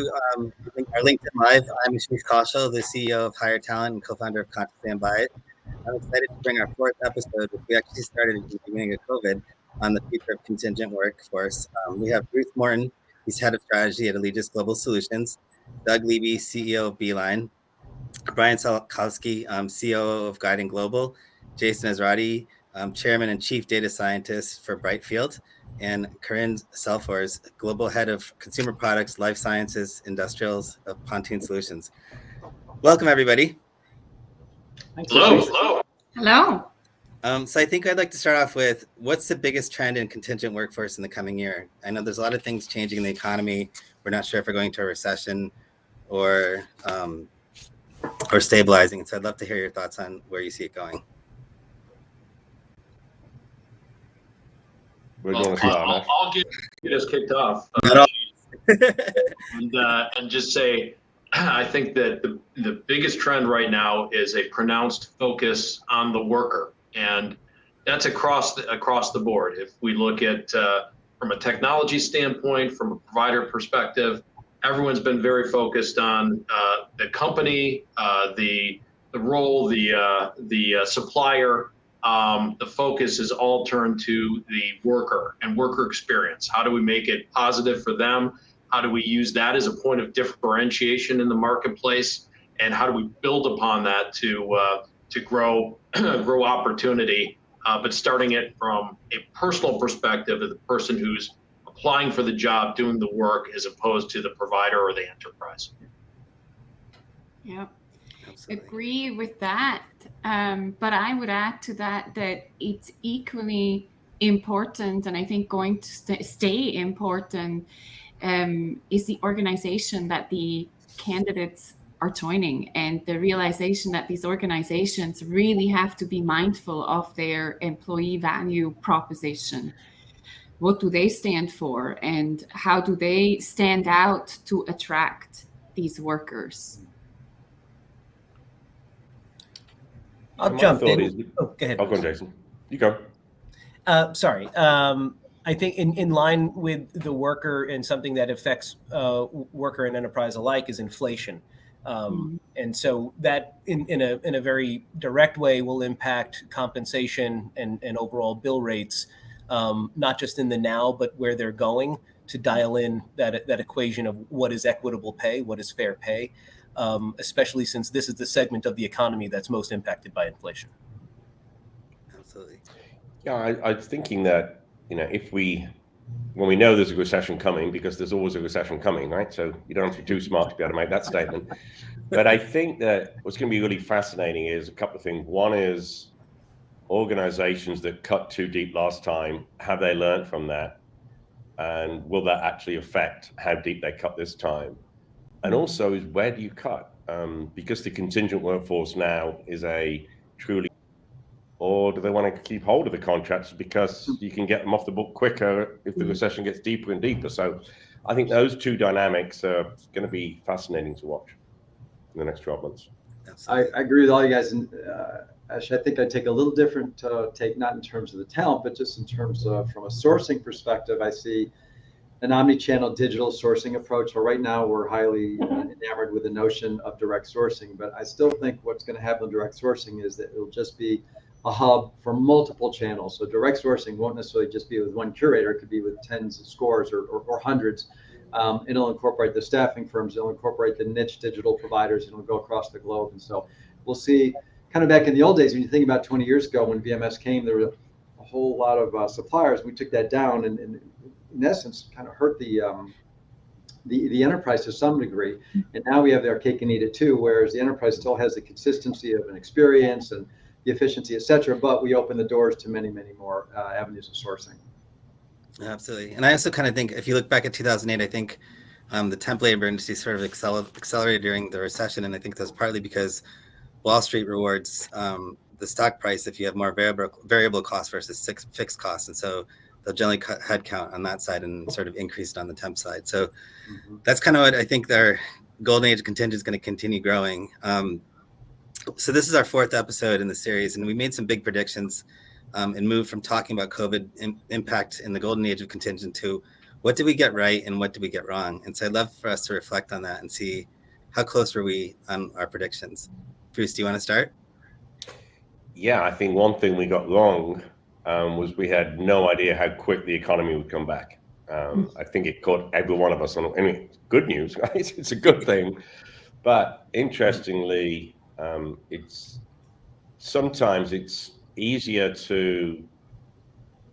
our LinkedIn Live. I'm Ashish Kaushal, the CEO of Hire Talent and co-founder of Consciously Unbiased. I'm excited to bring our fourth episode, which we actually started at the beginning of COVID, on the future of contingent workforce. We have Bruce Morton, he's head of strategy at Allegis Global Solutions, Doug Levy, CEO of Beeline, Brian Salkowski, COO of Guiding Global, Jason Ezrati, Chairman and Chief Data Scientist for Brightfield, and Corinne Selfors, Global Head of Consumer Products, Life Sciences, Industrials of Pontoon Solutions. Welcome, everybody. Hello. So I think I'd like to start off with, what's the biggest trend in contingent workforce in the coming year? I know there's a lot of things changing in the economy. We're not sure if we're going to a recession or stabilizing. And so I'd love to hear your thoughts on where you see it going. I'll get us kicked off and just say, I think that the biggest trend right now is a pronounced focus on the worker, and that's across the board. If we look at from a technology standpoint, from a provider perspective, everyone's been very focused on the company, the role, the supplier. The focus is all turned to the worker and worker experience. How do we make it positive for them? How do we use that as a point of differentiation in the marketplace? And how do we build upon that to grow opportunity? But starting it from a personal perspective of the person who's applying for the job, doing the work, as opposed to the provider or the enterprise. Yeah, agree with that. But I would add to that it's equally important, and I think going to stay important, is the organization that the candidates are joining, and the realization that these organizations really have to be mindful of their employee value proposition. What do they stand for, and how do they stand out to attract these workers? I'll jump in. Go ahead. I'll go, Jason. You go. Sorry. I think in line with the worker, and something that affects worker and enterprise alike, is inflation. And so that in a very direct way will impact compensation and overall bill rates, not just in the now, but where they're going, to dial in that equation of what is equitable pay, what is fair pay, especially since this is the segment of the economy that's most impacted by inflation. Absolutely. Yeah, I'm thinking that, when we know there's a recession coming, because there's always a recession coming, right? So you don't have to be too smart to be able to make that statement. But I think that what's going to be really fascinating is a couple of things. One is organizations that cut too deep last time, have they learned from that? And will that actually affect how deep they cut this time? And also is, where do you cut? Because the contingent workforce now is a truly, or do they want to keep hold of the contracts because you can get them off the book quicker if the recession gets deeper and deeper? So I think those two dynamics are going to be fascinating to watch in the next 12 months. I agree with all you guys. And actually, I think I take a little different take, not in terms of the talent, but just in terms of, from a sourcing perspective, I see an omni-channel digital sourcing approach. So right now we're highly enamored with the notion of direct sourcing, but I still think what's going to happen with direct sourcing is that it'll just be a hub for multiple channels. So direct sourcing won't necessarily just be with one curator. It could be with tens of scores or hundreds. It'll incorporate the staffing firms. It'll incorporate the niche digital providers. It'll go across the globe. And so we'll see, kind of back in the old days, when you think about 20 years ago when VMS came, there were a whole lot of suppliers. We took that down and in essence kind of hurt the enterprise to some degree. And now we have our cake and eat it too, whereas the enterprise still has the consistency of an experience and the efficiency, et cetera, but we open the doors to many, many more avenues of sourcing. Absolutely. And I also kind of think, if you look back at 2008, I think the temp labor industry sort of accelerated during the recession. And I think that's partly because Wall Street rewards the stock price if you have more variable costs versus fixed costs. And so they'll generally cut headcount on that side and sort of increase it on the temp side. So that's kind of what I think their golden age contingent is going to continue growing. So this is our fourth episode in the series, and we made some big predictions and moved from talking about COVID impact in the golden age of contingent to what did we get right and what did we get wrong? And so I'd love for us to reflect on that and see how close were we on our predictions. Bruce, do you want to start? Yeah, I think one thing we got wrong was we had no idea how quick the economy would come back. I think it caught every one of us on. I mean, good news, right? It's a good thing, but interestingly, sometimes it's easier to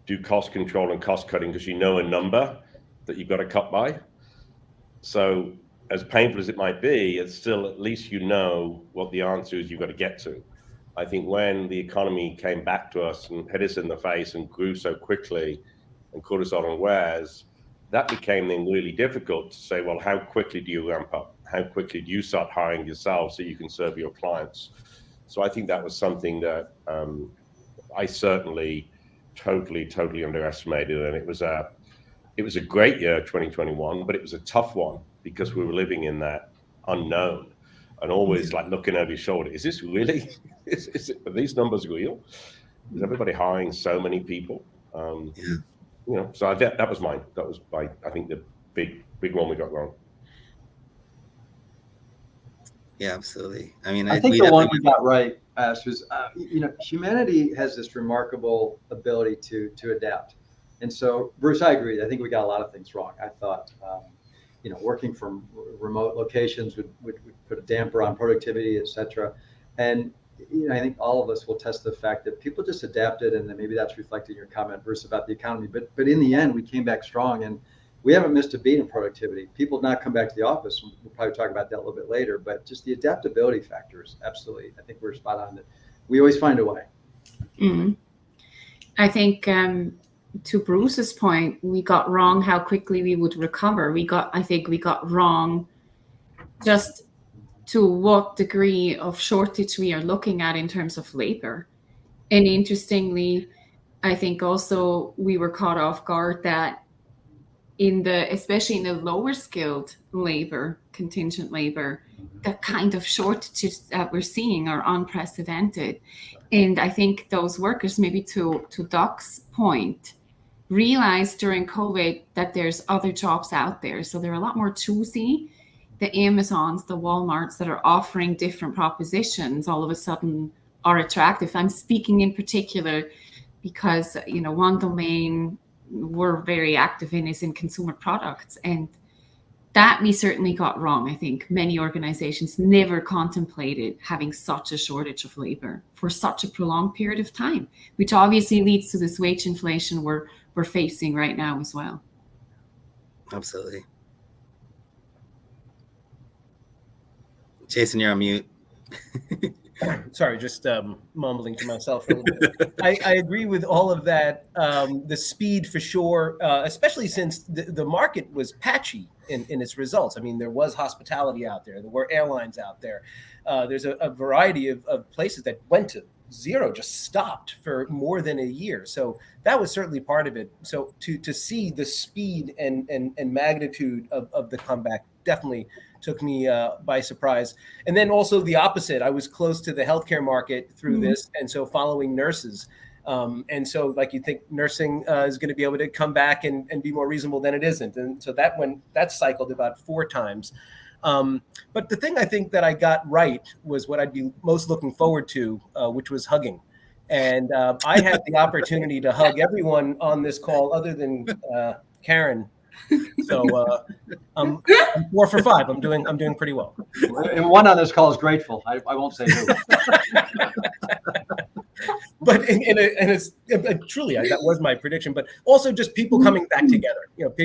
do cost control and cost cutting because you know a number that you've got to cut by. So as painful as it might be, it's still, at least you know what the answer is you've got to get to. I think when the economy came back to us and hit us in the face and grew so quickly and caught us unawares, that became then really difficult to say, well, how quickly do you ramp up? How quickly do you start hiring yourself so you can serve your clients? So I think that was something that I certainly totally underestimated. And it was a great year, 2021, but it was a tough one because we were living in that unknown and always like looking over your shoulder. Is this really, are these numbers real? Is everybody hiring so many people? So that was mine. That was I think the big one we got wrong. Yeah, absolutely. I mean, I think the one we got right, Ash, was humanity has this remarkable ability to adapt. And so, Bruce, I agree. I think we got a lot of things wrong. I thought, working from remote locations would put a damper on productivity, et cetera. And I think all of us will test the fact that people just adapted, and then maybe that's reflected in your comment, Bruce, about the economy. But in the end, we came back strong, and we haven't missed a beat in productivity. People have not come back to the office. We'll probably talk about that a little bit later. But just the adaptability factors, absolutely. I think we're spot on. That we always find a way. Mm-hmm. I think to Bruce's point, we got wrong how quickly we would recover. I think we got wrong just to what degree of shortage we are looking at in terms of labor. And interestingly, I think also we were caught off guard that especially in the lower skilled labor, contingent labor, the kind of shortages that we're seeing are unprecedented. And I think those workers, maybe to Doc's point, realized during COVID that there's other jobs out there. So they're a lot more choosy. The Amazons, the Walmarts that are offering different propositions all of a sudden are attractive. I'm speaking in particular because, one domain we're very active in is in consumer products. And that we certainly got wrong. I think many organizations never contemplated having such a shortage of labor for such a prolonged period of time, which obviously leads to this wage inflation we're facing right now as well. Absolutely. Jason, you're on mute. Sorry, just mumbling to myself for a little bit. I agree with all of that. The speed for sure, especially since the market was patchy in its results. I mean, there was hospitality out there. There were airlines out there. There's a variety of places that went to zero, just stopped for more than a year. So that was certainly part of it. So to see the speed and magnitude of the comeback definitely took me by surprise. And then also the opposite. I was close to the healthcare market through this. And so following nurses. And so like you think nursing is going to be able to come back and be more reasonable than it isn't. And so that cycled about 4 times. But the thing I think that I got right was what I'd be most looking forward to, which was hugging. And I had the opportunity to hug everyone on this call other than Karen. So I'm 4 for 5. I'm doing pretty well. And one on this call is grateful. I won't say who. But it's truly that was my prediction. But also just people coming back together.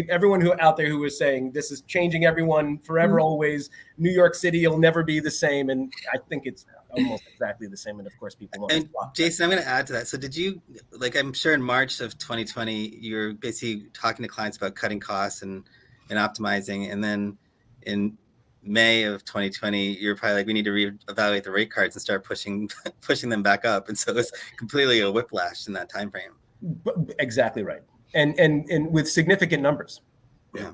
Everyone who out there who was saying this is changing everyone forever, always. New York City will never be the same, and I think it's almost exactly the same. And of course, people want. And Jason, I'm going to add to that. So did you I'm sure in March of 2020, you're basically talking to clients about cutting costs and optimizing, and then in May of 2020, you're probably like, we need to reevaluate the rate cards and start pushing them back up. And so it's completely a whiplash in that time frame. Exactly right. And with significant numbers. Yeah.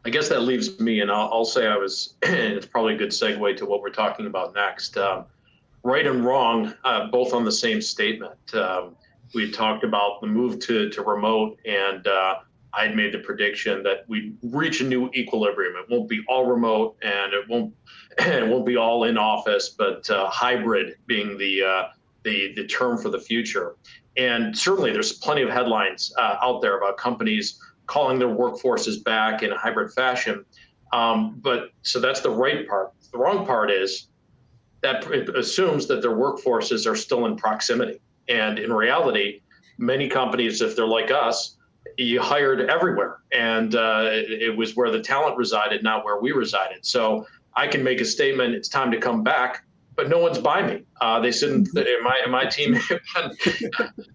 I guess that leaves me, and I'll say it's probably a good segue to what we're talking about next. Right and wrong, both on the same statement. We talked about the move to remote and I'd made the prediction that we'd reach a new equilibrium. It won't be all remote, and it won't be all in office, but hybrid being the term for the future. And certainly, there's plenty of headlines out there about companies calling their workforces back in a hybrid fashion. But so that's the right part. The wrong part is that it assumes that their workforces are still in proximity. And in reality, many companies, if they're like us, you hired everywhere, and it was where the talent resided, not where we resided. So I can make a statement, it's time to come back, but no one's by me. They sit in my team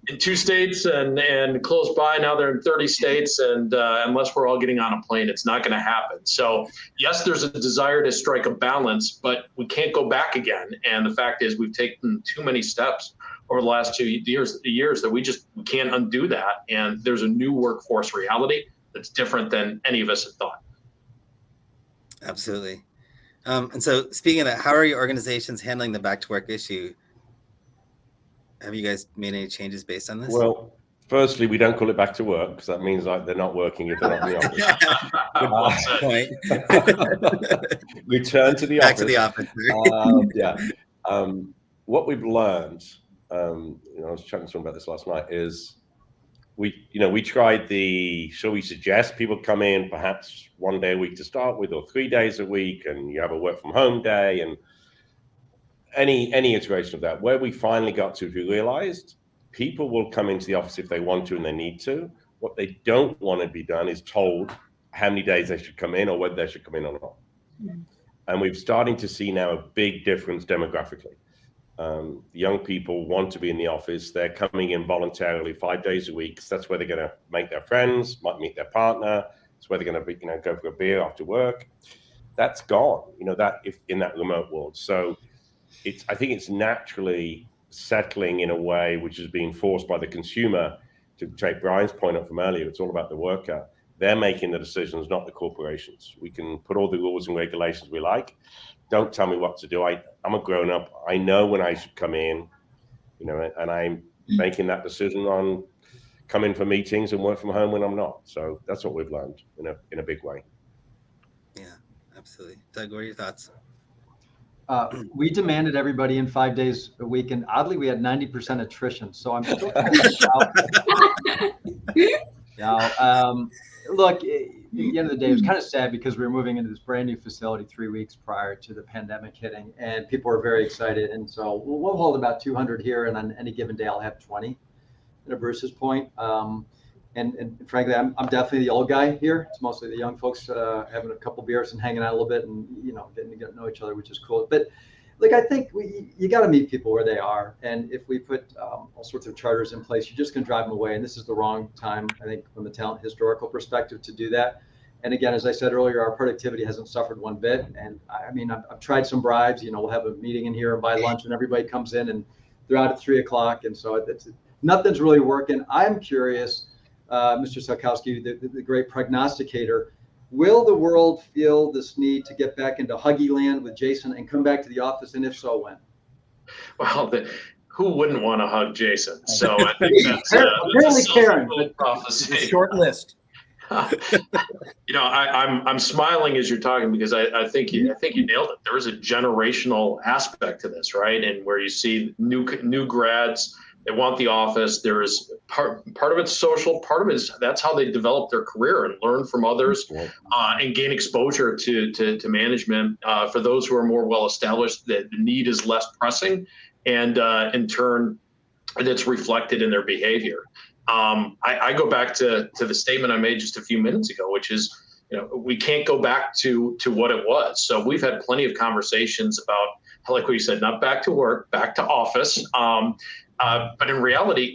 in 2 states and close by. Now they're in 30 states, and unless we're all getting on a plane, it's not going to happen. So yes, there's a desire to strike a balance, but we can't go back again. And the fact is, we've taken too many steps over the last 2 years that we can't undo that. And there's a new workforce reality that's different than any of us had thought. Absolutely. And so speaking of that, how are your organizations handling the back to work issue? Have you guys made any changes based on this? Well, firstly, we don't call it back to work because that means like they're not working if they're not in the office. Return to the back office. to the office. What we've learned, I was chatting to someone about this last night, is we tried shall we suggest people come in perhaps 1 day a week to start with, or 3 days a week, and you have a work from home day, and any iteration of that. Where we finally got to, we realized people will come into the office if they want to and they need to. What they don't want to be done is told how many days they should come in or whether they should come in or not. Mm-hmm. And we're starting to see now a big difference demographically. Young people want to be in the office. They're coming in voluntarily 5 days a week. So that's where they're going to make their friends, might meet their partner. It's where they're going to go for a beer after work. That's gone, that if in that remote world. So I think it's naturally settling in a way which is being forced by the consumer. To take Brian's point up from earlier, it's all about the worker. They're making the decisions, not the corporations. We can put all the rules and regulations we like. Don't tell me what to do. I'm a grown up. I know when I should come in, and I'm making that decision on coming for meetings and work from home when I'm not. So that's what we've learned in a big way. Yeah, absolutely. Doug, what are your thoughts? We demanded everybody in 5 days a week, and oddly, we had 90% attrition. So I'm still trying to look, at the end of the day, it was kind of sad because we were moving into this brand new facility 3 weeks prior to the pandemic hitting, and people were very excited. And so we'll hold about 200 here, and on any given day, I'll have 20. To Bruce's point, and frankly, I'm definitely the old guy here. It's mostly the young folks having a couple beers and hanging out a little bit, and getting to get to know each other, which is cool. But I think you got to meet people where they are, and if we put all sorts of charters in place, you're just going to drive them away. And this is the wrong time, I think, from the talent historical perspective to do that. And again, as I said earlier, our productivity hasn't suffered one bit. And I mean, I've tried some bribes. We'll have a meeting in here and buy lunch, and everybody comes in, and they're out at 3:00, and so nothing's really working. I'm curious. Mr. Salkowski, the great prognosticator, will the world feel this need to get back into Huggy land with Jason and come back to the office? And if so, when? Well, who wouldn't want to hug Jason? So I think that's apparently Karen, but prophecy. Short list. I'm smiling as you're talking because I think you nailed it. There is a generational aspect to this, right? And where you see new grads. They want the office. There is part of it's social. Part of it is that's how they develop their career and learn from others, and gain exposure to management. For those who are more well established, the need is less pressing, and in turn, it's reflected in their behavior. I go back to the statement I made just a few minutes ago, which is, we can't go back to what it was. So we've had plenty of conversations about, like what you said, not back to work, back to office. But in reality,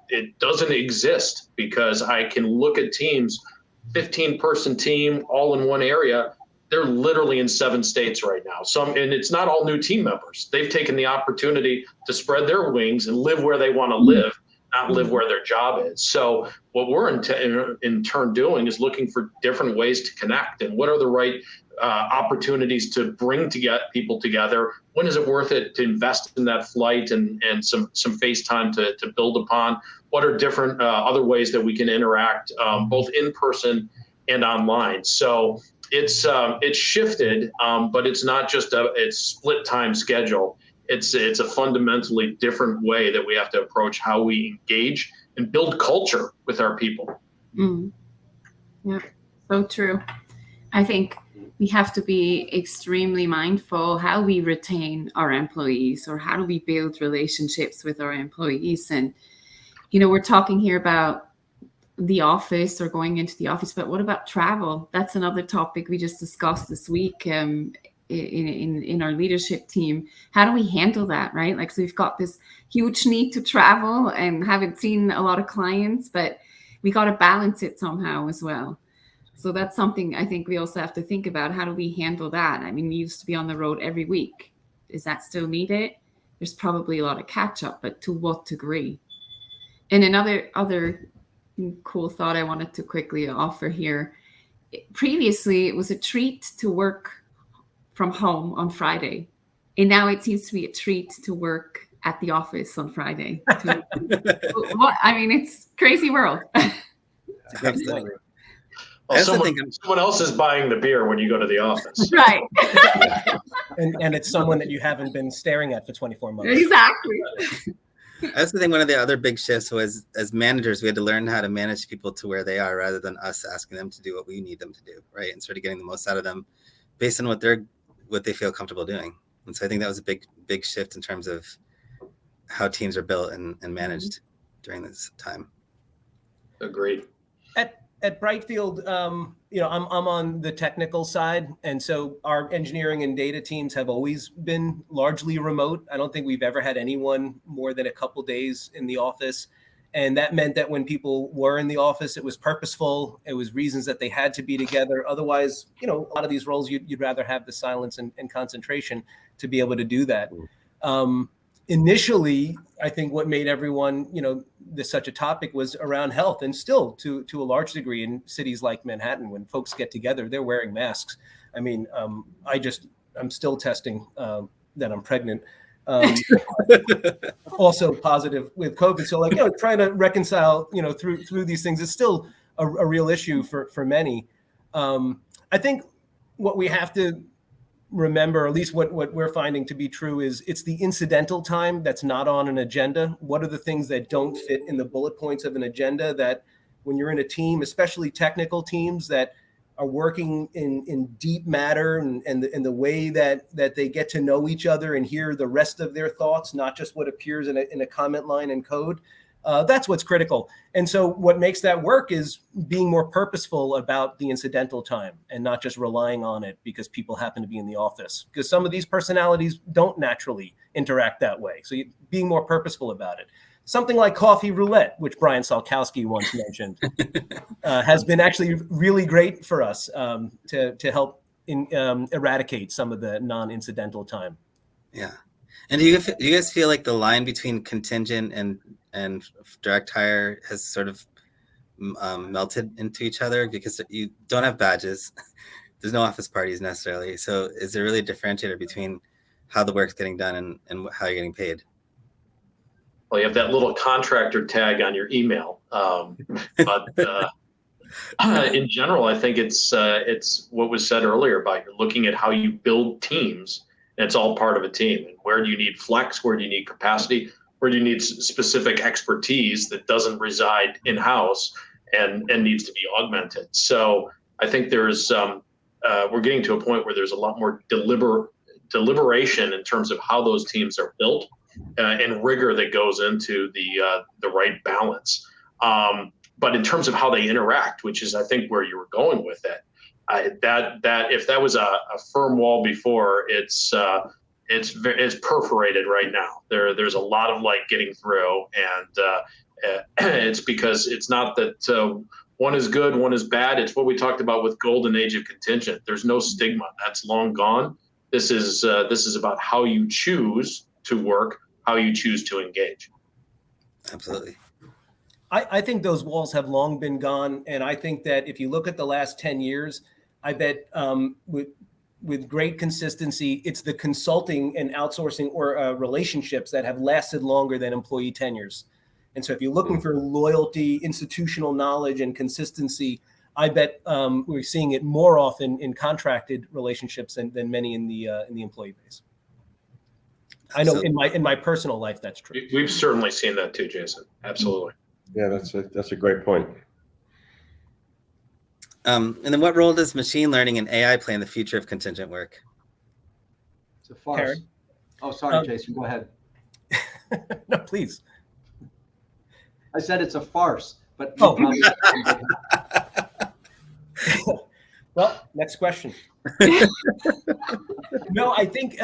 it doesn't exist, because I can look at teams, 15-person team, all in one area. They're literally in 7 states right now. And it's not all new team members. They've taken the opportunity to spread their wings and live where they want to live, not live where their job is. So what we're in turn doing is looking for different ways to connect, and what are the right opportunities to bring people together? When is it worth it to invest in that flight and some face time to build upon? What are different other ways that we can interact both in person and online? So it's shifted, but it's not just it's split time schedule. It's a fundamentally different way that we have to approach how we engage and build culture with our people. Mm. Yeah, so true. I think we have to be extremely mindful how we retain our employees, or how do we build relationships with our employees. And, we're talking here about the office or going into the office, but what about travel? That's another topic we just discussed this week in our leadership team. How do we handle that, right? Like, so we've got this huge need to travel and haven't seen a lot of clients, but we got to balance it somehow as well. So that's something I think we also have to think about. How do we handle that? I mean, we used to be on the road every week. Is that still needed? There's probably a lot of catch up, but to what degree? And another cool thought I wanted to quickly offer here. Previously, it was a treat to work from home on Friday. And now it seems to be a treat to work at the office on Friday. It's crazy world. Absolutely. Well, someone else is buying the beer when you go to the office. Right. and it's someone that you haven't been staring at for 24 months. Exactly. I also think one of the other big shifts was, as managers, we had to learn how to manage people to where they are rather than us asking them to do what we need them to do, right? And sort of getting the most out of them based on what they feel comfortable doing. And so I think that was a big shift in terms of how teams are built and managed during this time. Agreed. At Brightfield, I'm on the technical side, and so our engineering and data teams have always been largely remote. I don't think we've ever had anyone more than a couple days in the office, and that meant that when people were in the office, it was purposeful. It was reasons that they had to be together. Otherwise, a lot of these roles you'd rather have the silence and concentration to be able to do that. Initially, I think what made everyone, this such a topic was around health, and still to a large degree in cities like Manhattan, when folks get together, they're wearing masks. I mean, I'm still testing that I'm pregnant. Also positive with COVID. So trying to reconcile, through these things is still a real issue for many. I think what we have to remember, or at least what we're finding to be true, is it's the incidental time that's not on an agenda. What are the things that don't fit in the bullet points of an agenda that when you're in a team, especially technical teams that are working in deep matter and the way that they get to know each other and hear the rest of their thoughts, not just what appears in a comment line in code, that's what's critical. And so what makes that work is being more purposeful about the incidental time and not just relying on it because people happen to be in the office, because some of these personalities don't naturally interact that way. So being more purposeful about it. Something like coffee roulette, which Brian Salkowski once mentioned, has been actually really great for us to help eradicate some of the non-incidental time. Yeah. And do you guys feel like the line between contingent and direct hire has sort of melted into each other because you don't have badges? There's no office parties necessarily. So is there really a differentiator between how the work's getting done and how you're getting paid? Well, you have that little contractor tag on your email. But in general, I think it's what was said earlier about you're looking at how you build teams. And it's all part of a team. And where do you need flex? Where do you need capacity? Where do you need specific expertise that doesn't reside in-house and needs to be augmented? So I think there's we're getting to a point where there's a lot more deliberation in terms of how those teams are built and rigor that goes into the right balance. But in terms of how they interact, which is I think where you were going with it, that if that was a firm wall before, it's perforated right now. There's a lot of light getting through, and it's because it's not that one is good, one is bad. It's what we talked about with golden age of contingent. There's no stigma. That's long gone. This is about how you choose to work, how you choose to engage. Absolutely. I think those walls have long been gone. And I think that if you look at the last 10 years, I bet with great consistency. It's the consulting and outsourcing or relationships that have lasted longer than employee tenures. And so if you're looking for loyalty, institutional knowledge, and consistency, I bet we're seeing it more often in contracted relationships than many in the employee base. I know in my personal life that's true. We've certainly seen that too, Jason. Absolutely. Yeah, that's a great point. And then what role does machine learning and AI play in the future of contingent work? It's a farce. Harry? Oh, sorry, Jason, go ahead. No, please. I said it's a farce, but well, next question. No, I think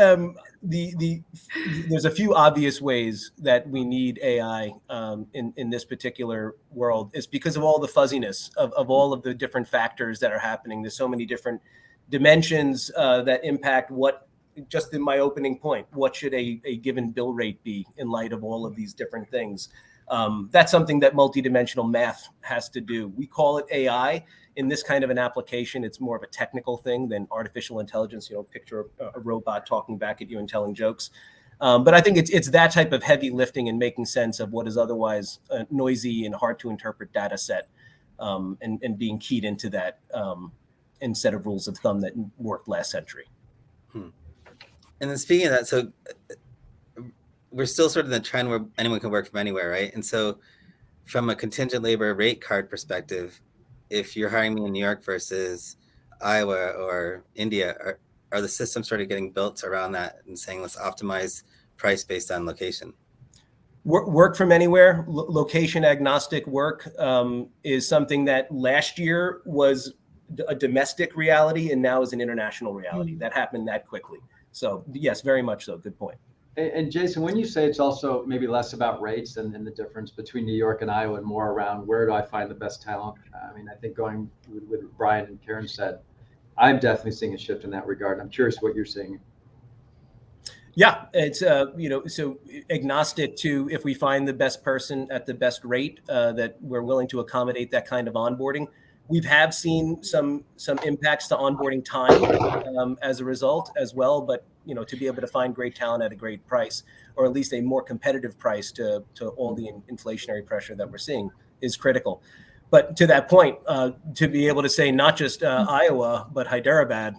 there's a few obvious ways that we need AI in this particular world. It's because of all the fuzziness of all of the different factors that are happening. There's so many different dimensions that impact what. Just in my opening point, what should a given bill rate be in light of all of these different things? That's something that multidimensional math has to do. We call it AI. In this kind of an application, it's more of a technical thing than artificial intelligence. Picture a robot talking back at you and telling jokes. But I think it's that type of heavy lifting and making sense of what is otherwise a noisy and hard to interpret data set, and being keyed into that instead of rules of thumb that worked last century. And then speaking of that, so we're still sort of in the trend where anyone can work from anywhere, right? And so from a contingent labor rate card perspective, if you're hiring me in New York versus Iowa or India, are the systems sort of getting built around that and saying, let's optimize price based on location? Work from anywhere, location agnostic work is something that last year was a domestic reality and now is an international reality. That happened that quickly. So yes, very much so. Good point. And Jason, when you say it's also maybe less about rates and the difference between New York and Iowa and more around where do I find the best talent? I mean, I think going with what Brian and Karen said, I'm definitely seeing a shift in that regard. I'm curious what you're seeing. Yeah, it's so agnostic to if we find the best person at the best rate, that we're willing to accommodate that kind of onboarding. We have seen some impacts to onboarding time as a result as well, but to be able to find great talent at a great price, or at least a more competitive price to all the inflationary pressure that we're seeing, is critical. But to that point, to be able to say not just Iowa but Hyderabad,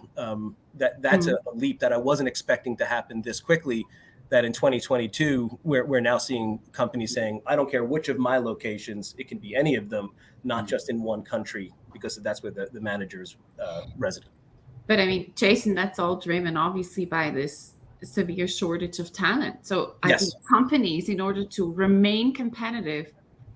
that's a leap that I wasn't expecting to happen this quickly. That in 2022, we're now seeing companies saying, I don't care which of my locations, it can be any of them, not just in one country, because that's where the manager's resident. But I mean, Jason, that's all driven obviously by this severe shortage of talent. So I think companies, in order to remain competitive,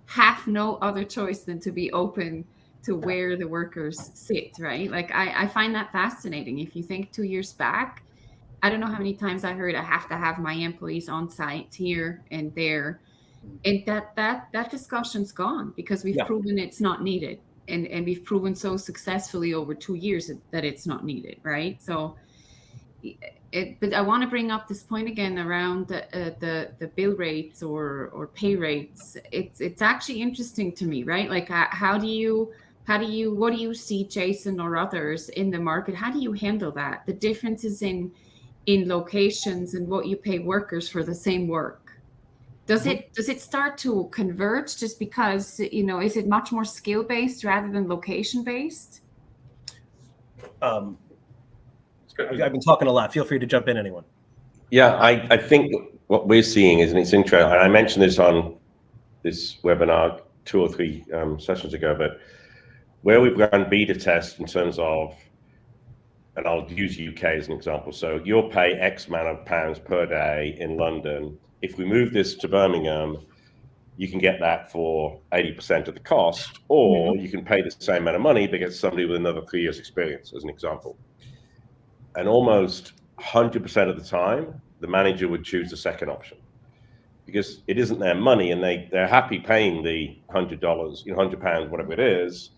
have no other choice than to be open to where the workers sit, right? Like I find that fascinating. If you think 2 years back, I don't know how many times I heard I have to have my employees on site here and there. And that discussion's gone because we've proven it's not needed. And we've proven so successfully over 2 years that it's not needed, right? So, but I want to bring up this point again around the bill rates or pay rates. It's actually interesting to me, right? Like what do you see, Jason or others in the market? How do you handle that? The differences in locations and what you pay workers for the same work. Does it start to converge just because, is it much more skill based rather than location based? I've been talking a lot. Feel free to jump in, anyone. Yeah, I think what we're seeing is, and it's interesting, and I mentioned this on this webinar 2 or 3 sessions ago, but where we've run beta tests in terms of, and I'll use UK as an example. So you'll pay X amount of pounds per day in London. If we move this to Birmingham, you can get that for 80% of the cost, or you can pay the same amount of money but get somebody with another 3 years experience, as an example. And almost 100% of the time, the manager would choose the second option because it isn't their money and they're happy paying the $100, £100, whatever it is.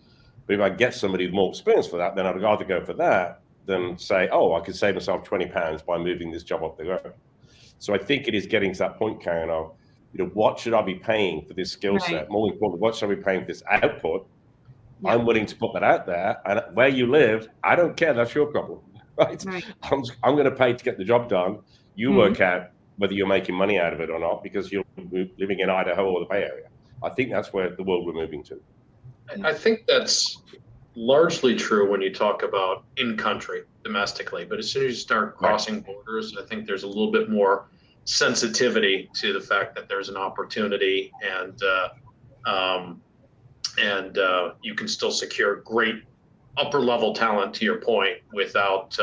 But if I get somebody with more experience for that, then I'd rather go for that than say, oh, I could save myself £20 by moving this job up the road. So I think it is getting to that point, Karen, of, what should I be paying for this skill set? More importantly, what should I be paying for this output? I'm willing to put that out there. And where you live, I don't care. That's your problem. right? I'm going to pay to get the job done. You work out whether you're making money out of it or not, because you're living in Idaho or the Bay Area. I think that's where the world we're moving to. I think that's largely true when you talk about in-country, domestically. But as soon as you start crossing borders, I think there's a little bit more sensitivity to the fact that there's an opportunity, and you can still secure great upper-level talent, to your point, without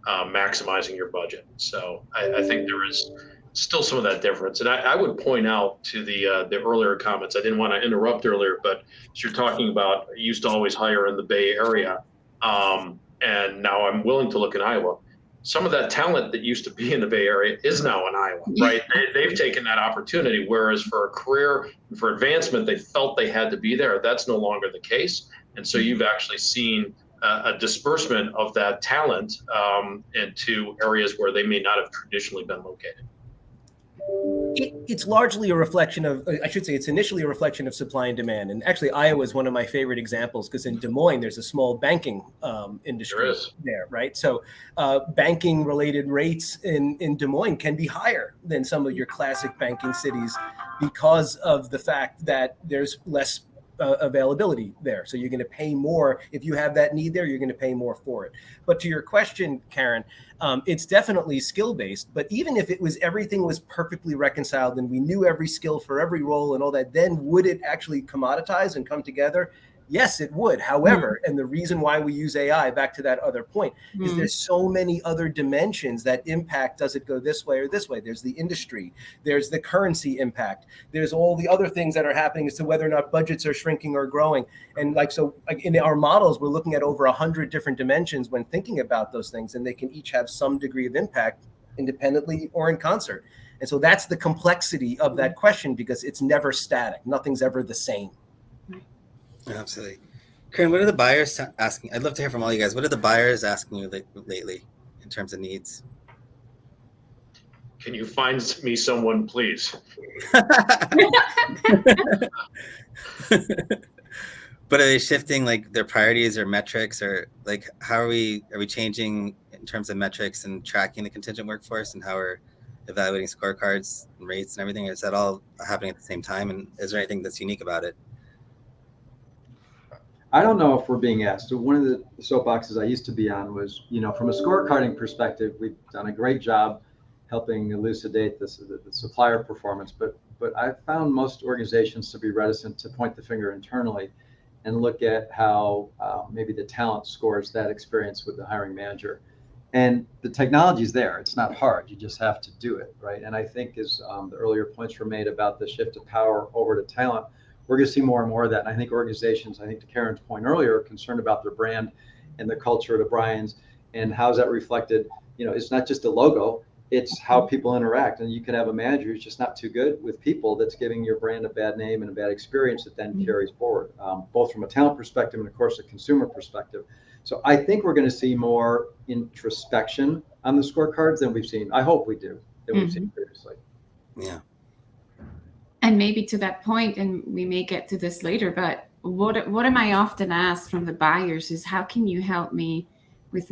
maximizing your budget. So I think there is still some of that difference. And I would point out to the earlier comments, I didn't want to interrupt earlier, but as you're talking about, I used to always hire in the Bay Area, and now I'm willing to look in Iowa. Some of that talent that used to be in the Bay Area is now in Iowa, right? They've taken that opportunity, whereas for a career, for advancement, they felt they had to be there. That's no longer the case. And so you've actually seen a disbursement of that talent into areas where they may not have traditionally been located. It's largely a reflection of, I should say, it's initially a reflection of supply and demand. And actually, Iowa is one of my favorite examples, because in Des Moines, there's a small banking industry there, right? So banking related rates in Des Moines can be higher than some of your classic banking cities because of the fact that there's less availability there. So you're going to pay more. If you have that need there, you're going to pay more for it. But to your question, Karen, it's definitely skill-based. But even if it was, everything was perfectly reconciled and we knew every skill for every role and all that, then would it actually commoditize and come together? Yes, it would. However, and the reason why we use AI, back to that other point, is there's so many other dimensions that impact, does it go this way or this way? There's the industry, there's the currency impact, there's all the other things that are happening as to whether or not budgets are shrinking or growing. And so in our models, we're looking at over 100 different dimensions when thinking about those things, and they can each have some degree of impact independently or in concert. And so that's the complexity of that question, because it's never static. Nothing's ever the same. Absolutely. Karen, what are the buyers asking? I'd love to hear from all you guys. What are the buyers asking you lately in terms of needs? Can you find me someone, please? But are they shifting like their priorities or metrics, or like how are we changing in terms of metrics and tracking the contingent workforce, and how we're evaluating scorecards and rates and everything? Is that all happening at the same time? And is there anything that's unique about it? I don't know if we're being asked. So one of the soapboxes I used to be on was, from a scorecarding perspective, we've done a great job helping elucidate the supplier performance. But I found most organizations to be reticent to point the finger internally and look at how maybe the talent scores that experience with the hiring manager. And the technology is there. It's not hard. You just have to do it, right? And I think as the earlier points were made about the shift of power over to talent, we're going to see more and more of that. And I think organizations, to Karen's point earlier, are concerned about their brand and the culture, to Brian's, and how's that reflected. It's not just a logo, it's how people interact. And you can have a manager who's just not too good with people, that's giving your brand a bad name and a bad experience that then carries forward, both from a talent perspective and, of course, a consumer perspective. So I think we're going to see more introspection on the scorecards than we've seen. I hope we do, than we've seen previously. Yeah. And maybe to that point, and we may get to this later, but what am I often asked from the buyers is, how can you help me with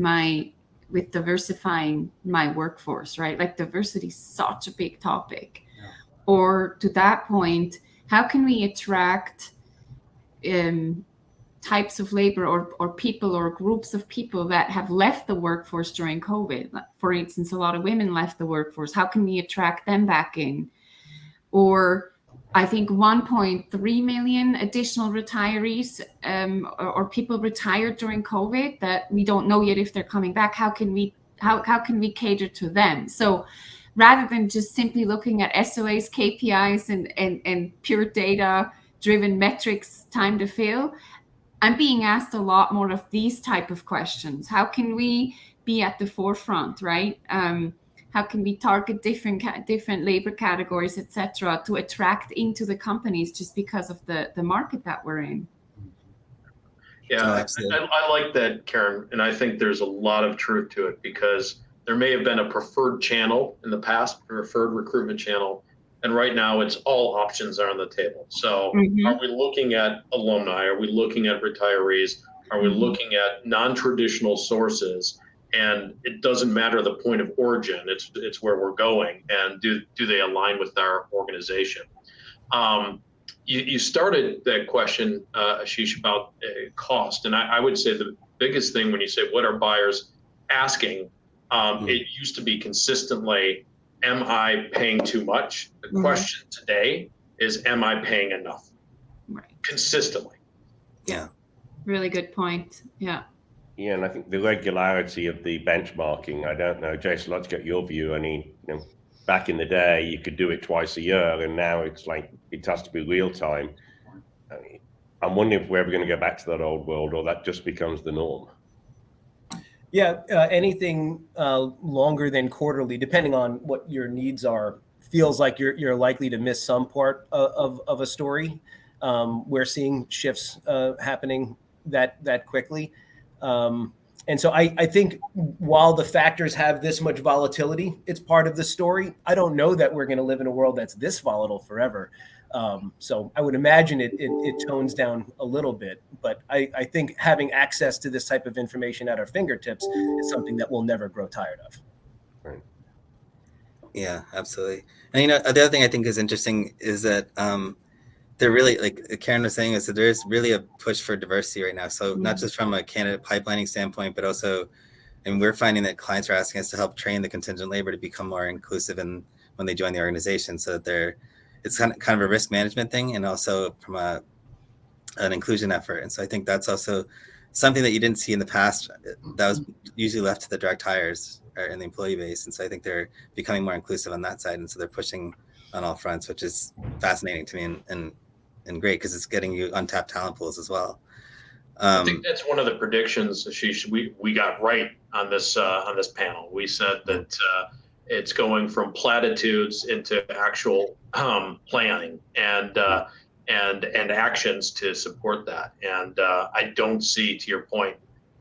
diversifying my workforce, right? Like, diversity is such a big topic. Yeah. Or to that point, how can we attract types of labor or people or groups of people that have left the workforce during COVID? For instance, a lot of women left the workforce. How can we attract them back in? Or I think 1.3 million additional retirees or people retired during COVID that we don't know yet if they're coming back. How can we cater to them? So rather than just simply looking at SOAs, KPIs, and pure data driven metrics, time to fill, I'm being asked a lot more of these type of questions. How can we be at the forefront, right? How can we target different labor categories, et cetera, to attract into the companies just because of the market that we're in? Yeah, I like that, Karen. And I think there's a lot of truth to it, because there may have been a preferred channel in the past, a preferred recruitment channel. And right now it's all options are on the table. So are we looking at alumni? Are we looking at retirees? Are we looking at non-traditional sources? and it doesn't matter the point of origin. It's where we're going, and do they align with our organization? You started that question, Ashish, about cost, and I would say the biggest thing when you say what are buyers asking, it used to be consistently, am I paying too much? The question today is, am I paying enough? Right. Consistently. Yeah. Really good point. Yeah. Yeah, and I think the regularity of the benchmarking, I don't know, Jason, let's get your view. I mean, back in the day, you could do it twice a year, and now it's like it has to be real time. I mean, I'm wondering if we're ever going to go back to that old world, or that just becomes the norm. Yeah, anything longer than quarterly, depending on what your needs are, feels like you're likely to miss some part of a story. We're seeing shifts happening that quickly. And so I think while the factors have this much volatility, it's part of the story. I don't know that we're going to live in a world that's this volatile forever. So I would imagine it tones down a little bit, but I think having access to this type of information at our fingertips is something that we'll never grow tired of. Right. Yeah, absolutely. And the other thing I think is interesting is that they're really, like Karen was saying, is that there's really a push for diversity right now. So not just from a candidate pipelining standpoint, but also, and we're finding that clients are asking us to help train the contingent labor to become more inclusive when they join the organization, so that it's kind of a risk management thing, and also from an inclusion effort. And so I think that's also something that you didn't see in the past. That was usually left to the direct hires in the employee base. And so I think they're becoming more inclusive on that side. And so they're pushing on all fronts, which is fascinating to me and great, because it's getting you untapped talent pools as well. I think that's one of the predictions, Ashish, we got right on this panel. We said that it's going from platitudes into actual planning and actions to support that. And I don't see, to your point,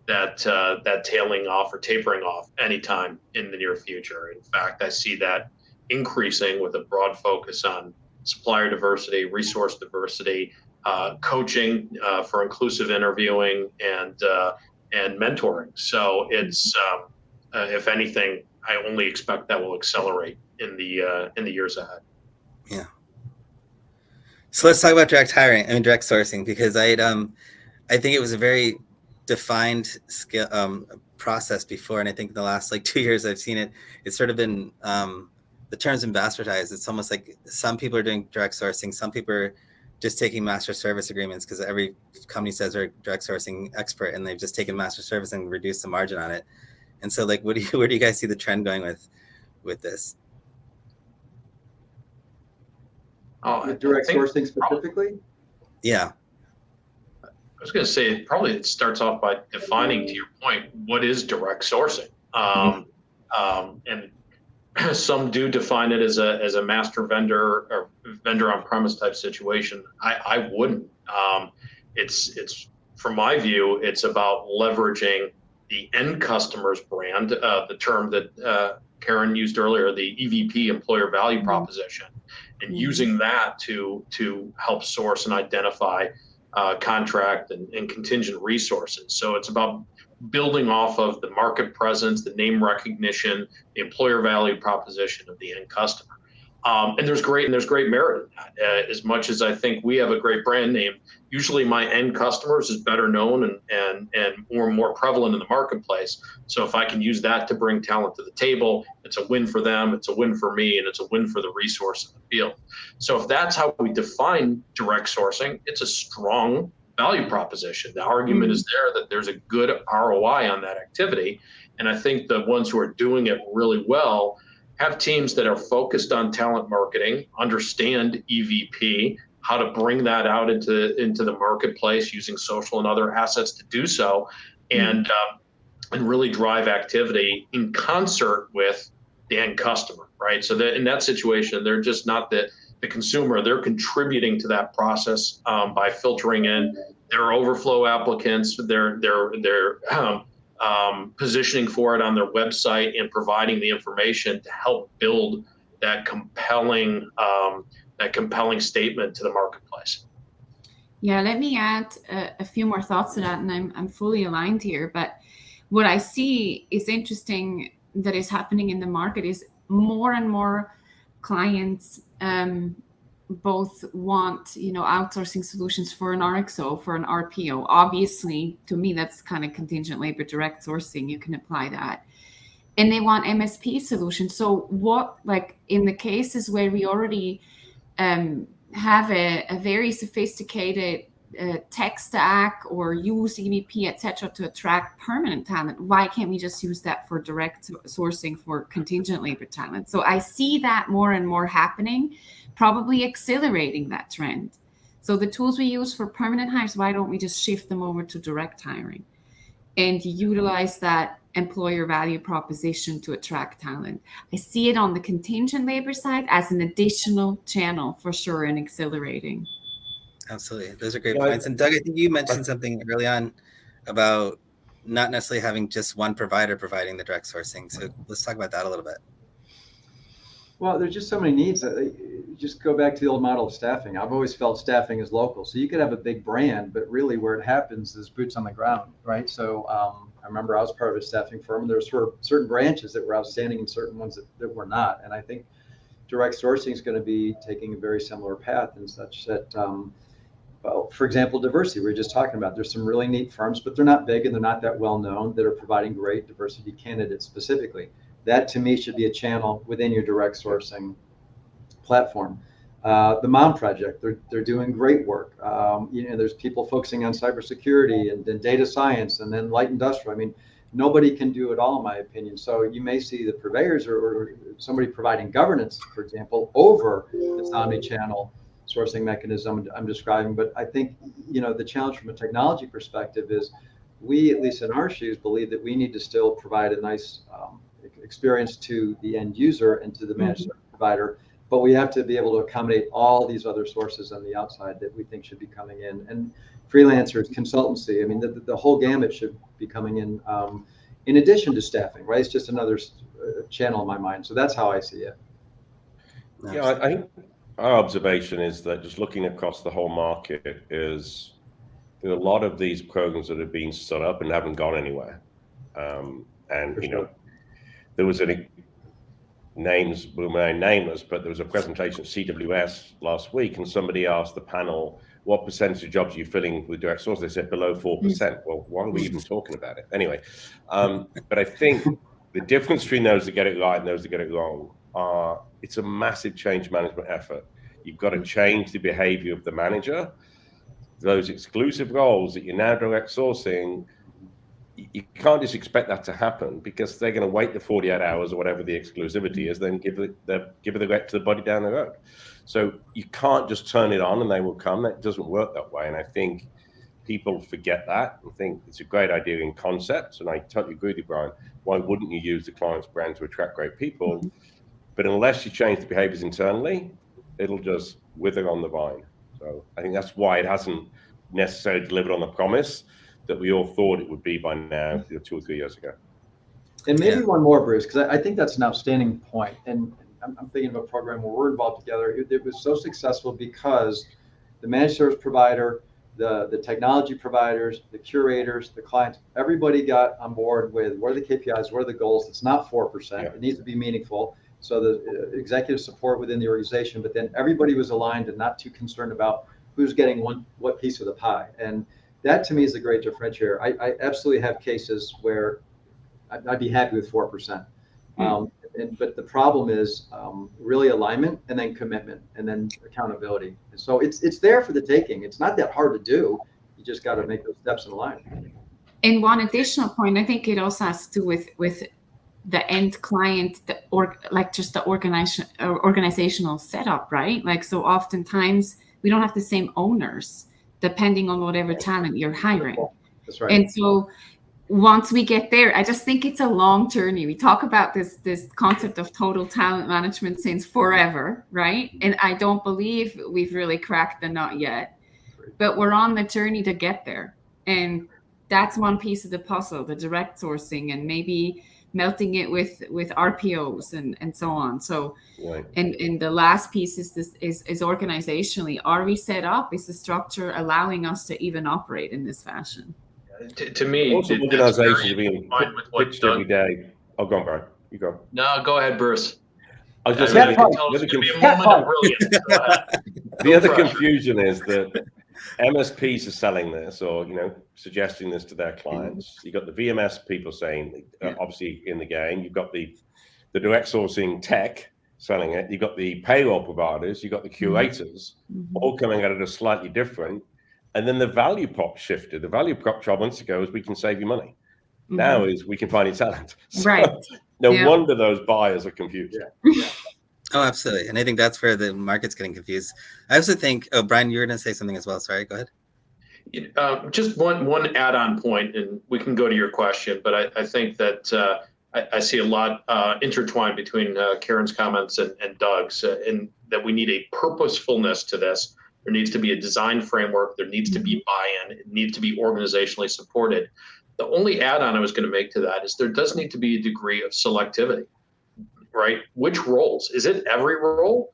that tailing off or tapering off anytime in the near future. In fact, I see that increasing with a broad focus on supplier diversity, resource diversity, coaching for inclusive interviewing, and mentoring. So it's if anything, I only expect that will accelerate in the years ahead. Yeah. So let's talk about direct sourcing, because I think it was a very defined skill process before, and I think in the last 2 years I've seen it's sort of been the term's been bastardized. It's almost like some people are doing direct sourcing, some people are just taking master service agreements, because every company says they're a direct sourcing expert, and they've just taken master service and reduced the margin on it. And so where do you guys see the trend going with this? Direct sourcing specifically? Yeah. I was going to say, probably it starts off by defining, to your point, what is direct sourcing. And some do define it as a master vendor or vendor on premise type situation. I wouldn't. It's from my view, it's about leveraging the end customer's brand, the term that Karen used earlier, the EVP, employer value proposition, and using that to help source and identify contract and contingent resources. So it's about building off of the market presence, the name recognition, the employer value proposition of the end customer. And there's great merit in that. As much as I think we have a great brand name, usually my end customers is better known and more prevalent in the marketplace. So if I can use that to bring talent to the table, it's a win for them, it's a win for me, and it's a win for the resource in the field. So if that's how we define direct sourcing, it's a strong value proposition. The argument is there that there's a good ROI on that activity. And I think the ones who are doing it really well have teams that are focused on talent marketing, understand EVP, how to bring that out into the marketplace using social and other assets to do so, and really drive activity in concert with the end customer, right? So that in that situation, they're just not the consumer, they're contributing to that process by filtering in their overflow applicants, their positioning for it on their website, and providing the information to help build that compelling statement to the marketplace. Yeah, let me add a few more thoughts to that, and I'm fully aligned here. But what I see is interesting that is happening in the market is more and more clients both want, outsourcing solutions for an RXO, for an RPO. Obviously, to me, that's kind of contingent labor direct sourcing. You can apply that. And they want MSP solutions. So what, like in the cases where we already have a very sophisticated tech stack or use EVP, et cetera, to attract permanent talent, why can't we just use that for direct sourcing for contingent labor talent? So I see that more and more happening, probably accelerating that trend. So the tools we use for permanent hires, why don't we just shift them over to direct hiring and utilize that employer value proposition to attract talent? I see it on the contingent labor side as an additional channel for sure and accelerating. Absolutely. Those are great points. And Doug, I think you mentioned something early on about not necessarily having just one provider providing the direct sourcing. So let's talk about that a little bit. Well, there's just so many needs. Just go back to the old model of staffing. I've always felt staffing is local. So you could have a big brand, but really where it happens is boots on the ground, right? So I remember I was part of a staffing firm, and there were certain branches that were outstanding and certain ones that were not. And I think direct sourcing is going to be taking a very similar path in such that, well, for example, diversity, we were just talking about. There's some really neat firms, but they're not big and they're not that well known, that are providing great diversity candidates specifically. That to me should be a channel within your direct sourcing platform. The Mom Project, they're doing great work. There's people focusing on cybersecurity and data science and then light industrial. I mean, nobody can do it all, in my opinion. So you may see the purveyors or somebody providing governance, for example, over this omni-channel sourcing mechanism I'm describing. But I think, the challenge from a technology perspective is we, at least in our shoes, believe that we need to still provide a nice experience to the end user and to the managed service provider, but we have to be able to accommodate all these other sources on the outside that we think should be coming in. And freelancers, consultancy, I mean, the whole gamut should be coming in addition to staffing, right? It's just another channel in my mind. So that's how I see it. Yeah, I think our observation is that just looking across the whole market is there are a lot of these programs that have been set up and haven't gone anywhere. There was names will remain nameless, but there was a presentation at CWS last week, and somebody asked the panel, what percentage of jobs are you filling with direct source? They said below 4%. Well, why are we even talking about it? Anyway, but I think the difference between those that get it right and those that get it wrong it's a massive change management effort. You've got to change the behavior of the manager. Those exclusive roles that you're now direct sourcing, you can't just expect that to happen because they're going to wait the 48 hours or whatever the exclusivity is, then give it the rec to the body down the road. So you can't just turn it on and they will come. That doesn't work that way. And I think people forget that and think it's a great idea in concept. And I totally agree with you, Brian. Why wouldn't you use the client's brand to attract great people? But unless you change the behaviors internally, it'll just wither on the vine. So I think that's why it hasn't necessarily delivered on the promise that we all thought it would be by now, 2 or 3 years ago. And maybe one more, Bruce, because I think that's an outstanding point. And I'm thinking of a program where we're involved together. It was so successful because the managed service provider, the technology providers, the curators, the clients, everybody got on board with what are the KPIs, what are the goals. It's not 4%. Yeah. It needs to be meaningful. So the executive support within the organization, but then everybody was aligned and not too concerned about who's getting what piece of the pie. And that to me is a great differentiator. I absolutely have cases where I'd be happy with 4%. But the problem is really alignment and then commitment and then accountability. And so it's there for the taking. It's not that hard to do. You just got to make those steps in line. And one additional point, I think it also has to do with the end client, just the organizational setup, right? Like, so oftentimes we don't have the same owners depending on whatever talent you're hiring. That's right. And so once we get there, I just think it's a long journey. We talk about this concept of total talent management since forever, right? And I don't believe we've really cracked the nut yet, but we're on the journey to get there. And that's one piece of the puzzle, the direct sourcing, and maybe melting it with RPOs and so on. So, right. And the last piece is organizationally. Are we set up? Is the structure allowing us to even operate in this fashion? To me, Also, that's very organizations are being fine with what pitched Doug. every day. Oh, go on, Brian. You go. No, go ahead, Bruce. I was I just mean, saying, I can tell it's going to be a moment of brilliance. Go ahead. the No other pressure. confusion is that MSPs are selling this, or suggesting this to their clients. You've got the VMS people saying, obviously in the game. You've got the direct sourcing tech selling it. You've got the payroll providers. You've got the curators, all coming at it as slightly different. And then the value prop shifted. The value prop 12 months ago was we can save you money. Now is we can find you talent. So Right. no wonder those buyers are confused. Yeah. Oh, absolutely. And I think that's where the market's getting confused. I also think, Brian, you were going to say something as well. Sorry, go ahead. Just one add-on point, and we can go to your question, but I think that I see a lot intertwined between Karen's comments and Doug's, and that we need a purposefulness to this. There needs to be a design framework. There needs to be buy-in. It needs to be organizationally supported. The only add-on I was going to make to that is there does need to be a degree of selectivity, right? Which roles? Is it every role?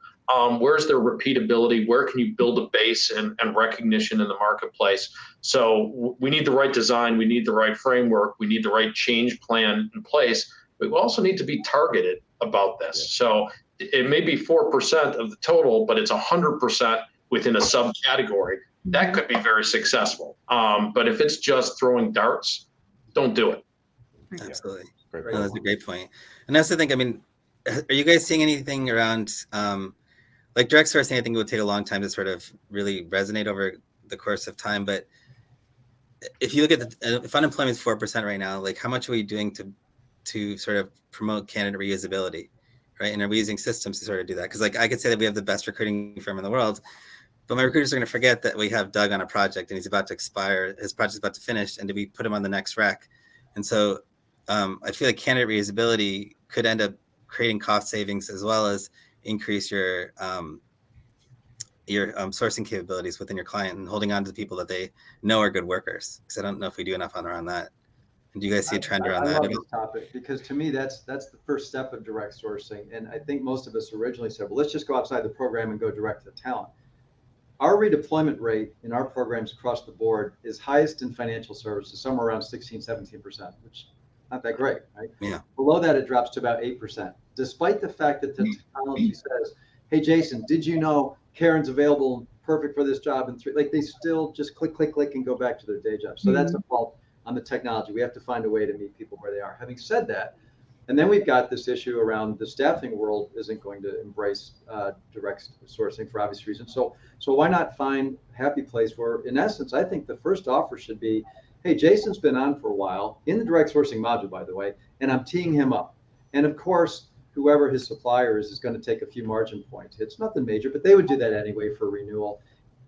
Where's their repeatability? Where can you build a base and recognition in the marketplace? So we need the right design. We need the right framework. We need the right change plan in place. But we also need to be targeted about this. Yeah. So it may be 4% of the total, but it's 100% within a subcategory. That could be very successful. But if it's just throwing darts, don't do it. Absolutely. No, that's a great point. And I also think, are you guys seeing anything around, like direct sourcing? I think it would take a long time to sort of really resonate over the course of time. But if you look at if unemployment is 4% right now, like how much are we doing to sort of promote candidate reusability, right? And are we using systems to sort of do that? Because like I could say that we have the best recruiting firm in the world, but my recruiters are going to forget that we have Doug on a project and he's about to expire. His project's about to finish, and do we put him on the next rec? And so I feel like candidate reusability could end up creating cost savings as well as increase your sourcing capabilities within your client and holding on to the people that they know are good workers. Because I don't know if we do enough around that. And do you guys see a trend around that? I love this topic because to me that's the first step of direct sourcing. And I think most of us originally said, well, let's just go outside the program and go direct to the talent. Our redeployment rate in our programs across the board is highest in financial services, somewhere around 16-17%, which not that great, right? Yeah. Below that, it drops to about 8%, despite the fact that the technology says, hey, Jason, did you know Karen's available, perfect for this job? And like they still just click, and go back to their day job. So that's a fault on the technology. We have to find a way to meet people where they are. Having said that, and then we've got this issue around the staffing world isn't going to embrace direct sourcing for obvious reasons. So why not find a happy place where, in essence, I think the first offer should be, hey, Jason's been on for a while in the direct sourcing module, by the way, and I'm teeing him up. And of course, whoever his supplier is going to take a few margin points. It's nothing major, but they would do that anyway for renewal.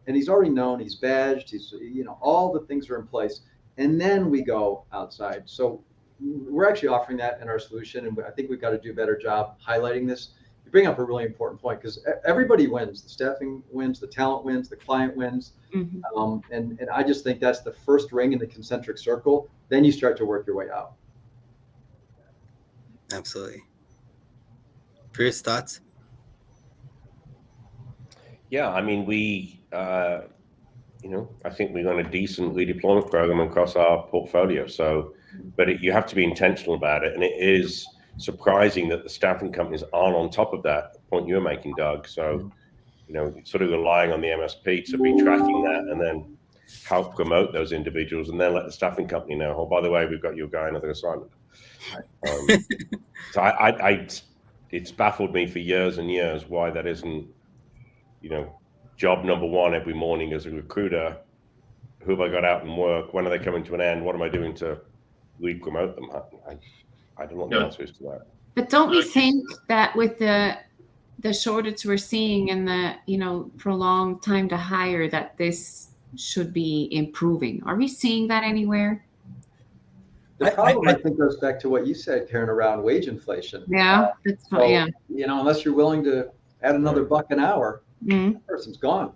And he's already known, he's badged, he's, all the things are in place. And then we go outside. So we're actually offering that in our solution. And I think we've got to do a better job highlighting this. You bring up a really important point because everybody wins. The staffing wins, the talent wins, the client wins. And I just think that's the first ring in the concentric circle. Then you start to work your way out. Absolutely. Bruce, thoughts? Yeah, we, I think we've got a decent redeployment program across our portfolio. So, but you have to be intentional about it. And it is surprising that the staffing companies aren't on top of that point you were making, Doug. So, sort of relying on the MSP to be tracking that and then help promote those individuals and then let the staffing company know, oh, by the way, we've got your guy another assignment. So it's baffled me for years and years why that isn't, job number one every morning as a recruiter. Who have I got out and work? When are they coming to an end? What am I doing to re-promote them? I don't know what the answer is to that. But don't we think that with the shortage we're seeing and the prolonged time to hire, that this should be improving? Are we seeing that anywhere? The problem, I think, goes back to what you said, Karen, around wage inflation. Yeah, that's so, unless you're willing to add another $1 an hour, the person's gone.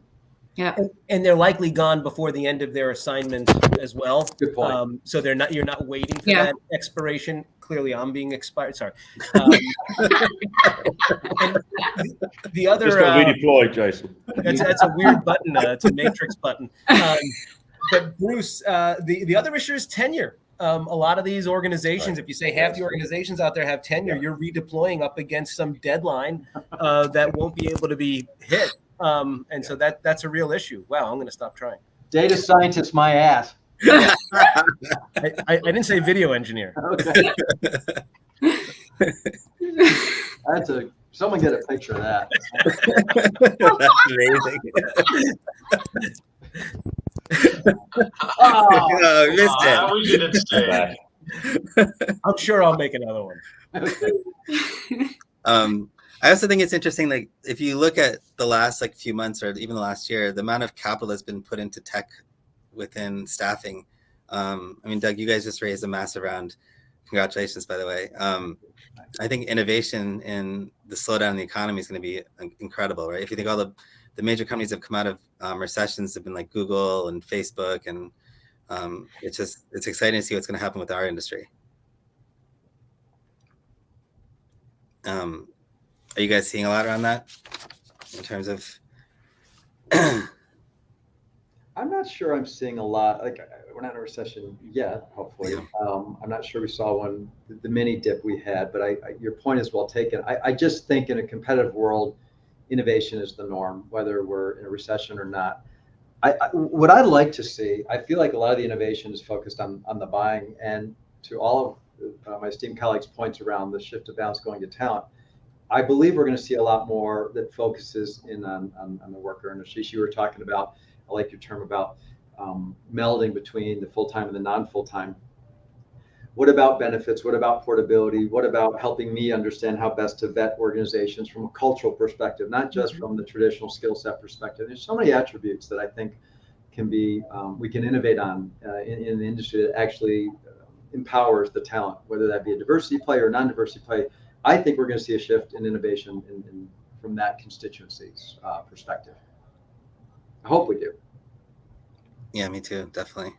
Yeah, and they're likely gone before the end of their assignment as well. Good point. So you're not waiting for that expiration. Clearly, I'm being expired. Sorry. The other just got redeployed, Jason. That's a weird button. It's a matrix button. but Bruce, the other issue is tenure. A lot of these organizations, if you say half the organizations out there have tenure, you're redeploying up against some deadline that won't be able to be hit. And so that's a real issue. Wow, I'm going to stop trying. Data scientist, my ass. I didn't say video engineer. Okay. Someone get a picture of that. That's amazing. Oh, missed it. We didn't stay. I'm sure I'll make another one. I also think it's interesting, like if you look at the last few months or even the last year, the amount of capital that's been put into tech within staffing. I mean, Doug, you guys just raised a massive round. Congratulations, by the way. I think innovation in the slowdown in the economy is going to be incredible, right? If you think all the major companies have come out of recessions have been like Google and Facebook, and it's exciting to see what's going to happen with our industry. Are you guys seeing a lot around that in terms of? I'm not sure I'm seeing a lot. Like, we're not in a recession yet, hopefully. Yeah. I'm not sure we saw one, the mini dip we had, but your point is well taken. I just think in a competitive world, innovation is the norm, whether we're in a recession or not. What I'd like to see, I feel like a lot of the innovation is focused on the buying, and to all of my esteemed colleagues' points around the shift of balance going to talent, I believe we're going to see a lot more that focuses in on the worker. And Ashish, you were talking about, I like your term about melding between the full-time and the non-full-time. What about benefits? What about portability? What about helping me understand how best to vet organizations from a cultural perspective, not just from the traditional skill set perspective? There's so many attributes that I think can be, we can innovate on in the industry that actually empowers the talent, whether that be a diversity play or non-diversity play. I think we're going to see a shift in innovation from that constituency's perspective. I hope we do. Yeah, me too, definitely.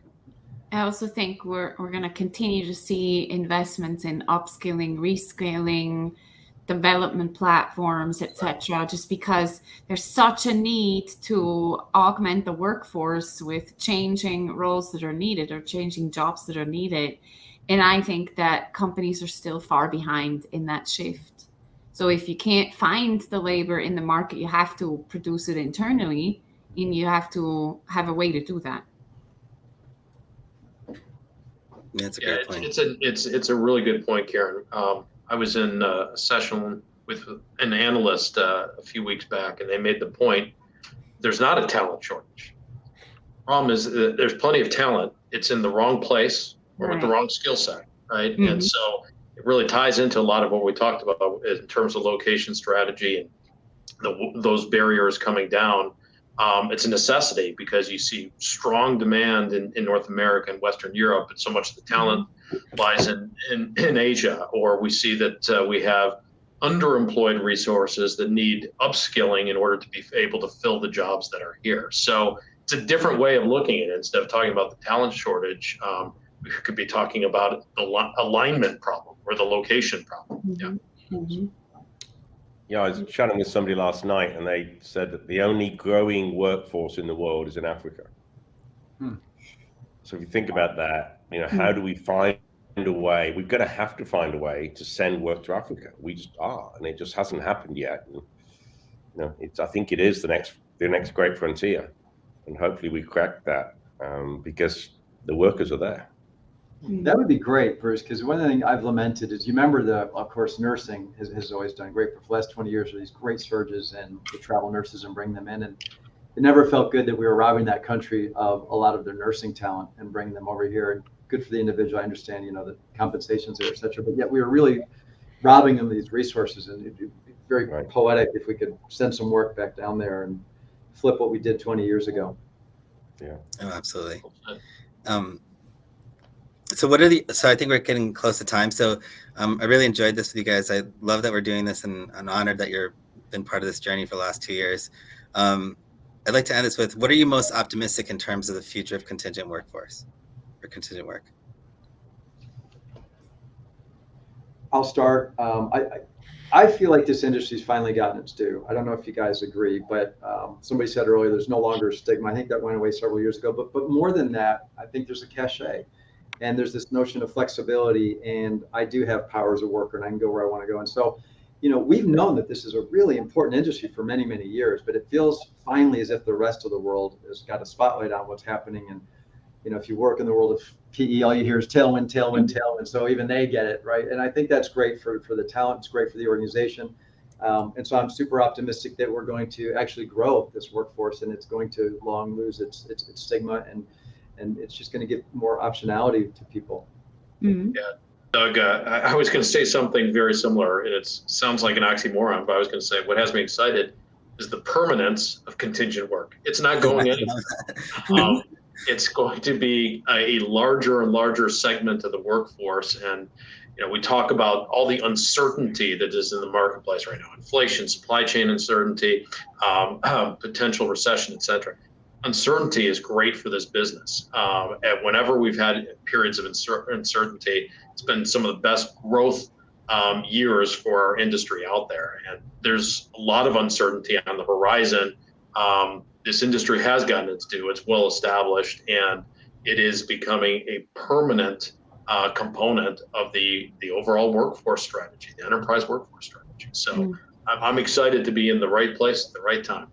I also think we're going to continue to see investments in upskilling, reskilling, development platforms, etc. Just because there's such a need to augment the workforce with changing roles that are needed or changing jobs that are needed. And I think that companies are still far behind in that shift. So if you can't find the labor in the market, you have to produce it internally, and you have to have a way to do that. Yeah, it's a great point. It's a really good point, Karen. I was in a session with an analyst a few weeks back, and they made the point: there's not a talent shortage. Problem is, there's plenty of talent. It's in the wrong place or with the wrong skill set, right? Mm-hmm. And so it really ties into a lot of what we talked about in terms of location strategy and those barriers coming down. It's a necessity because you see strong demand in North America and Western Europe, but so much of the talent lies in Asia, or we see that we have underemployed resources that need upskilling in order to be able to fill the jobs that are here. So it's a different way of looking at it. Instead of talking about the talent shortage, we could be talking about the alignment problem or the location problem. Mm-hmm. Yeah. Mm-hmm. Yeah, I was chatting with somebody last night, and they said that the only growing workforce in the world is in Africa. So if you think about that, how do we find a way? We're going to have to find a way to send work to Africa. We just are, and it just hasn't happened yet. And, I think it is the next great frontier, and hopefully we crack that because the workers are there. That would be great, Bruce, because one thing I've lamented is, you remember of course, nursing has always done great for the last 20 years with these great surges and the travel nurses and bring them in. And it never felt good that we were robbing that country of a lot of their nursing talent and bringing them over here. And good for the individual. I understand, the compensations there, et cetera. But yet we were really robbing them of these resources. And it'd be very poetic if we could send some work back down there and flip what we did 20 years ago. Yeah. Oh, absolutely. So I think we're getting close to time. So I really enjoyed this with you guys. I love that we're doing this, and I'm honored that you've been part of this journey for the last 2 years. I'd like to end this with, what are you most optimistic in terms of the future of contingent workforce or contingent work? I'll start. I feel like this industry's finally gotten its due. I don't know if you guys agree, but somebody said earlier there's no longer a stigma. I think that went away several years ago. But more than that, I think there's a cachet, and there's this notion of flexibility. And I do have power as a worker, and I can go where I want to go. And so, we've known that this is a really important industry for many, many years. But it feels finally as if the rest of the world has got a spotlight on what's happening. And if you work in the world of PE, all you hear is tailwind, tailwind, tailwind. So even they get it, right? And I think that's great for the talent. It's great for the organization. And so I'm super optimistic that we're going to actually grow this workforce, and it's going to long lose its stigma, and it's just going to give more optionality to people. Mm-hmm. Yeah, Doug, I was going to say something very similar, and it sounds like an oxymoron, but I was going to say what has me excited is the permanence of contingent work. It's not going anywhere. It's going to be a larger and larger segment of the workforce. And, we talk about all the uncertainty that is in the marketplace right now, inflation, supply chain uncertainty, potential recession, et cetera. Uncertainty is great for this business. And whenever we've had periods of uncertainty, it's been some of the best growth years for our industry out there. And there's a lot of uncertainty on the horizon. This industry has gotten its due. It's well established, and it is becoming a permanent component of the overall workforce strategy, the enterprise workforce strategy. So I'm excited to be in the right place at the right time.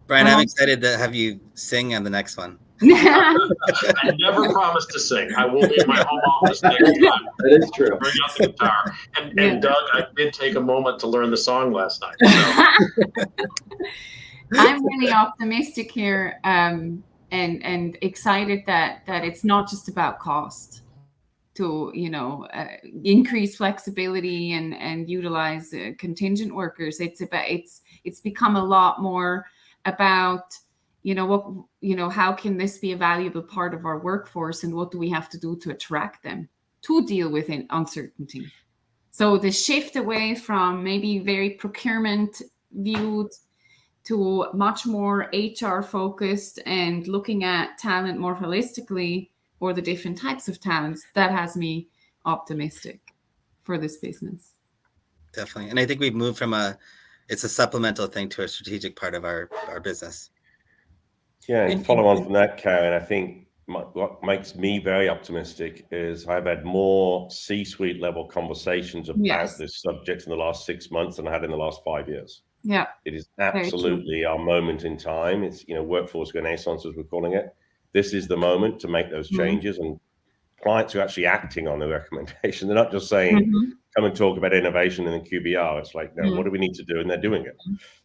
Brian, I'm excited to have you sing on the next one. I never promised to sing. I will be in my home office next time. That is true. Bring out the guitar. And Doug, I did take a moment to learn the song last night. So. I'm really optimistic here, and excited that it's not just about cost to increase flexibility and utilize contingent workers. It's become a lot more about how can this be a valuable part of our workforce, and what do we have to do to attract them to deal with uncertainty. So the shift away from maybe very procurement viewed to much more HR focused and looking at talent more holistically, or the different types of talents, that has me optimistic for this business. Definitely. And I think we've moved from it's a supplemental thing to a strategic part of our business. Yeah, and follow on from that, Karen, I think what makes me very optimistic is I've had more C-suite level conversations about this subject in the last 6 months than I had in the last 5 years. Yeah, it is absolutely our moment in time. It's workforce renaissance, as we're calling it. This is the moment to make those changes, and clients are actually acting on the recommendation. They're not just saying, "Come and talk about innovation in the QBR." It's like, no, what do we need to do? And they're doing it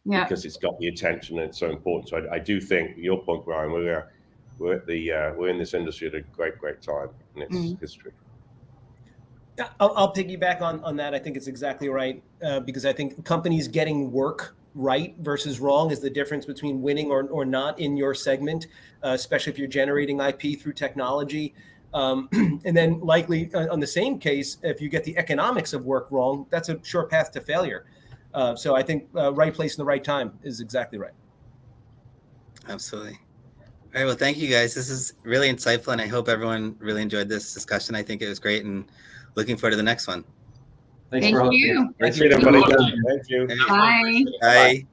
because it's got the attention and it's so important. So I do think, your point, Brian, we're in this industry at a great time in its history. I'll piggyback on that. I think it's exactly right, because I think companies getting work right versus wrong is the difference between winning or not in your segment, especially if you're generating IP through technology. And then likely on the same case, if you get the economics of work wrong, that's a sure path to failure. So I think right place in the right time is exactly right. Absolutely. All right. Well, thank you guys. This is really insightful, and I hope everyone really enjoyed this discussion. I think it was great, and looking forward to the next one. Thanks for hosting. Thank you, everybody. Thank you. Bye. Bye.